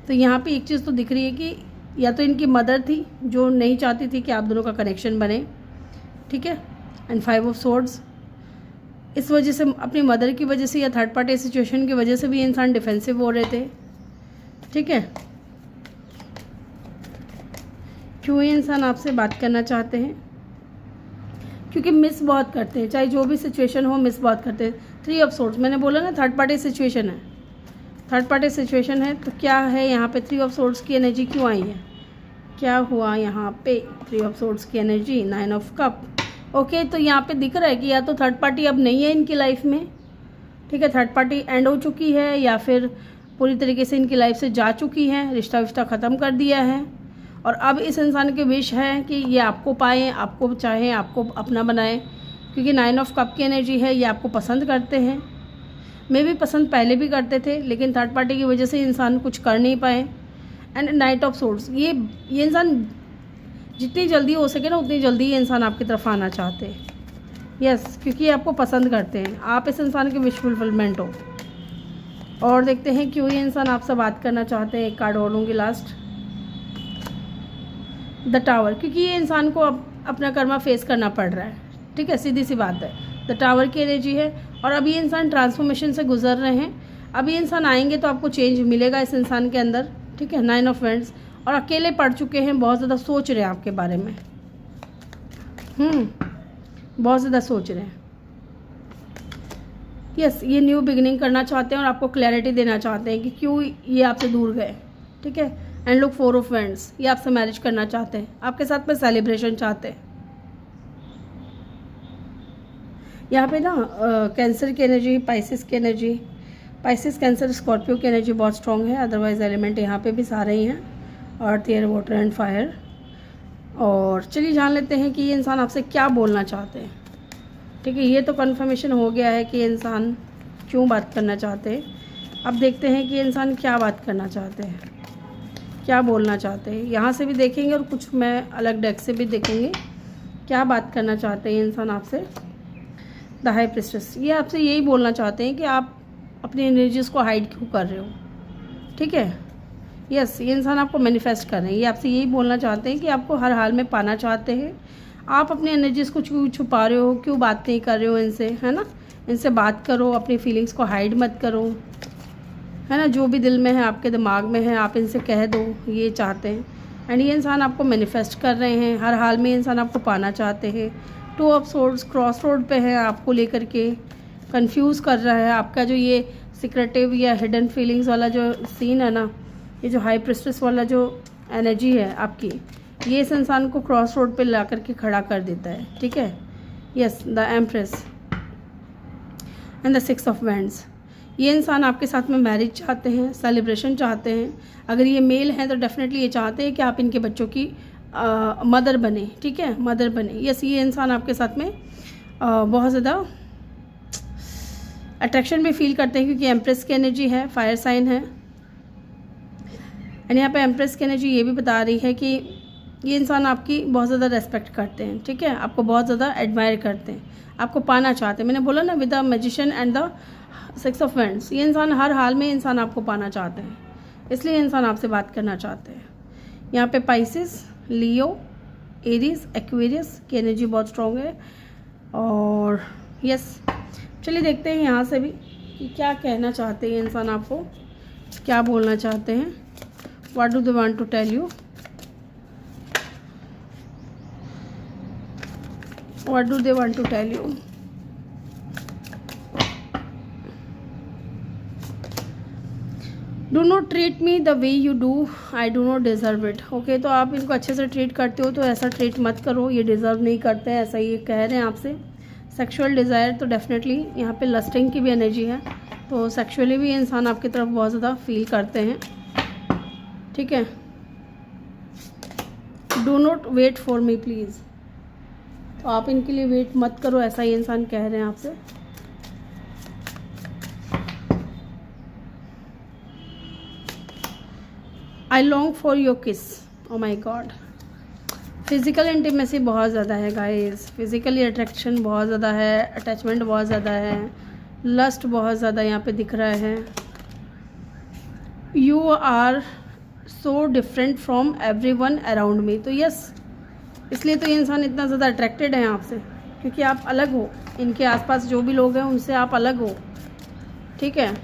[SPEAKER 1] तो यहाँ पे एक चीज़ तो दिख रही है कि या तो इनकी मदर थी जो नहीं चाहती थी कि आप दोनों का कनेक्शन बने, ठीक है, एंड 5 ऑफ सोर्ड्स, इस वजह से, अपनी मदर की वजह से या थर्ड पार्टी सिचुएशन की वजह से भी इंसान डिफेंसिव हो रहे थे, ठीक है। क्यों ये इंसान आपसे बात करना चाहते हैं, क्योंकि मिस बहुत करते हैं, चाहे जो भी सिचुएशन हो मिस बहुत करते हैं। 3 ऑफ सोर्ड्स, मैंने बोला ना थर्ड पार्टी सिचुएशन है, थर्ड पार्टी सिचुएशन है, तो क्या है यहाँ पे 3 ऑफ सोर्ड्स की एनर्जी क्यों आई है, क्या हुआ यहाँ पे 3 ऑफ सोर्ड्स की एनर्जी। 9 ऑफ कप, ओके, तो यहाँ पे दिख रहा है कि या तो थर्ड पार्टी अब नहीं है इनकी लाइफ में, ठीक है, थर्ड पार्टी एंड हो चुकी है या फिर पूरी तरीके से इनकी लाइफ से जा चुकी है, रिश्ता विश्ता ख़त्म कर दिया है। और अब इस इंसान के विश है कि ये आपको पाएँ, आपको चाहें, आपको अपना बनाएं, क्योंकि 9 ऑफ कप की एनर्जी है, ये आपको पसंद करते हैं। मैं भी पसंद पहले भी करते थे, लेकिन थर्ड पार्टी की वजह से इंसान कुछ कर नहीं पाए। एंड 9 ऑफ सोर्ड्स, ये इंसान जितनी जल्दी हो सके ना उतनी जल्दी ये इंसान आपकी तरफ आना चाहते हैं, यस, क्योंकि ये आपको पसंद करते हैं, आप इस इंसान के विश फुलफिलमेंट हो। और देखते हैं क्यों ये इंसान आपसे बात करना चाहते हैं। एक कार्ड और लूँगी लास्ट, द टावर, क्योंकि ये इंसान को अपना कर्मा फेस करना पड़ रहा है, ठीक है, सीधी सी बात है। द टावर की एनर्जी है और अभी ये इंसान ट्रांसफॉर्मेशन से गुजर रहे हैं। अभी इंसान आएंगे तो आपको चेंज मिलेगा इस इंसान के अंदर, ठीक है। 9 ऑफ वैंड्स, और अकेले पड़ चुके हैं, बहुत ज़्यादा सोच रहे हैं आपके बारे में, बहुत ज़्यादा सोच रहे हैं, यस। ये न्यू बिगिनिंग करना चाहते हैं और आपको क्लैरिटी देना चाहते हैं कि क्यों ये आपसे दूर गए, ठीक है। एंड लुक 4 ऑफ वैंड्स, ये आपसे मैरिज करना चाहते हैं, आपके साथ में सेलिब्रेशन चाहते हैं। यहाँ पे ना कैंसर की एनर्जी, पाइसिस की एनर्जी, पाइसिस, कैंसर, स्कॉर्पियो की एनर्जी बहुत स्ट्रॉन्ग है। अदरवाइज एलिमेंट यहाँ पे भी सारे ही हैं, अर्थ, एयर, वाटर एंड फायर। और चलिए जान लेते हैं कि ये इंसान आपसे क्या बोलना चाहते हैं, ठीक है। ये तो कन्फर्मेशन हो गया है कि ये इंसान क्यों बात करना चाहते हैं। अब देखते हैं कि ये इंसान क्या बात करना चाहते हैं, क्या बोलना चाहते हैं। यहाँ से भी देखेंगे और कुछ मैं अलग डेक से भी देखेंगे क्या बात करना चाहते हैं इंसान आपसे। द हाई प्रिस्टेस, ये आपसे यही बोलना चाहते हैं कि आप अपनी एनर्जीज़ को हाइड क्यों कर रहे हो, ठीक है, यस। ये इंसान आपको मैनिफेस्ट कर रहे हैं, ये आपसे यही बोलना चाहते हैं कि आपको हर हाल में पाना चाहते हैं। आप अपनी एनर्जीज़ को क्यों छुपा रहे हो, क्यों बात नहीं कर रहे हो इनसे, है ना। इनसे बात करो, अपनी फीलिंग्स को हाइड मत करो, है ना। जो भी दिल में है, आपके दिमाग में है, आप इनसे कह दो, ये चाहते हैं। एंड ये इंसान आपको मैनिफेस्ट कर रहे हैं, हर हाल में इंसान आपको पाना चाहते हैं। 2 ऑफ सोर्ड्स, क्रॉस रोड पे है, आपको लेकर के कंफ्यूज कर रहा है। आपका जो ये सीक्रेटिव या हिडन फीलिंग्स वाला जो सीन है ना, ये जो हाई प्रिस्टेस वाला जो एनर्जी है आपकी, ये इस इंसान को क्रॉस रोड पे ला करके खड़ा कर देता है, ठीक है, yes. The empress and the 6 of wands, ये इंसान आपके साथ में मैरिज चाहते हैं, सेलिब्रेशन चाहते हैं। अगर ये मेल हैं तो डेफिनेटली ये चाहते हैं कि आप इनके बच्चों की मदर बने, ठीक है, मदर बने। यस, ये इंसान आपके साथ में बहुत ज़्यादा अट्रैक्शन भी फील करते हैं क्योंकि एम्प्रेस की एनर्जी है, फायर साइन है। एंड यहाँ पे एम्प्रेस की एनर्जी ये भी बता रही है कि ये इंसान आपकी बहुत ज़्यादा रेस्पेक्ट करते हैं, ठीक है, आपको बहुत ज़्यादा एडमायर करते हैं, आपको पाना चाहते हैं। मैंने बोला ना, with the magician and the 6 of wands, ये इंसान हर हाल में इंसान आपको पाना चाहते हैं, इसलिए इंसान आपसे बात करना चाहते हैं। यहाँ पे पाइसिस, लियो, एरीज, एक्वेरियस की एनर्जी बहुत स्ट्रॉन्ग है। और यस, चलिए देखते हैं यहाँ से भी कि क्या कहना चाहते हैं इंसान, आपको क्या बोलना चाहते हैं। What do they want to tell you, what do they want to tell you. Do not treat me the way you do, I do not deserve it. Okay, तो आप इनको अच्छे से ट्रीट करते हो तो ऐसा ट्रीट मत करो, ये डिज़र्व नहीं करते हैं, ऐसा ये कह रहे हैं आपसे। सेक्सुअल डिज़ायर, तो डेफिनेटली यहाँ पे लस्टिंग की भी एनर्जी है, तो सेक्सुअली भी इंसान आपकी तरफ बहुत ज़्यादा फील करते हैं, ठीक है। Do not wait for me please, तो आप इनके लिए वेट मत करो, ऐसा ही इंसान कह रहे हैं आपसे। आई लॉन्ग फॉर योर किस, ओ माई गॉड। फिज़िकल इंटीमेसी बहुत ज़्यादा है गाइस, फिज़िकली अट्रैक्शन बहुत ज़्यादा है, अटैचमेंट बहुत ज़्यादा है, लस्ट बहुत ज़्यादा यहाँ पे दिख रहा है। You are so different from everyone around me, तो यस, इसलिए तो ये इंसान इतना ज़्यादा अट्रैक्टेड है आपसे क्योंकि आप अलग हो, इनके आसपास जो भी लोग हैं उनसे आप अलग हो, ठीक है।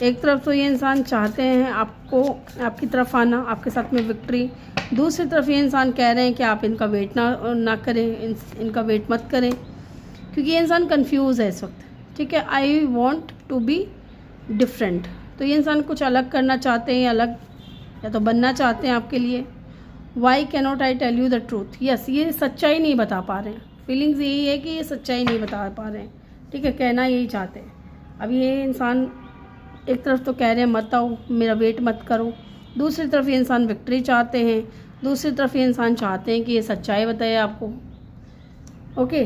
[SPEAKER 1] एक तरफ तो ये इंसान चाहते हैं आपको, आपकी तरफ आना, आपके साथ में विक्ट्री। दूसरी तरफ ये इंसान कह रहे हैं कि आप इनका वेट ना करें, इनका वेट मत करें क्योंकि ये इंसान कंफ्यूज है इस वक्त, ठीक है। I want to be different, तो ये इंसान कुछ अलग करना चाहते हैं, अलग या तो बनना चाहते हैं आपके लिए। Why cannot I tell you the truth, yes, ये सच्चाई नहीं बता पा रहे हैं, फीलिंग्स यही है कि ये सच्चाई नहीं बता पा रहे हैं, ठीक है, कहना यही चाहते हैं। अब ये इंसान एक तरफ तो कह रहे हैं मत आओ, मेरा वेट मत करो, दूसरी तरफ ये इंसान विक्ट्री चाहते हैं, दूसरी तरफ ये इंसान चाहते हैं कि ये सच्चाई बताए आपको। ओके,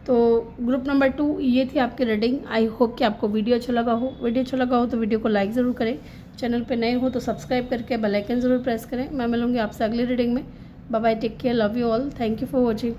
[SPEAKER 1] तो ग्रुप नंबर 2 ये थी आपकी रीडिंग। आई होप कि आपको वीडियो अच्छा लगा हो। वीडियो अच्छा लगा हो तो वीडियो को लाइक ज़रूर करें, चैनल पे नए हो तो सब्सक्राइब करके बेल आइकन ज़रूर प्रेस करें। मैं मिलूँगी आपसे अगली रीडिंग में। Bye bye, take care, love you all, thank you for watching.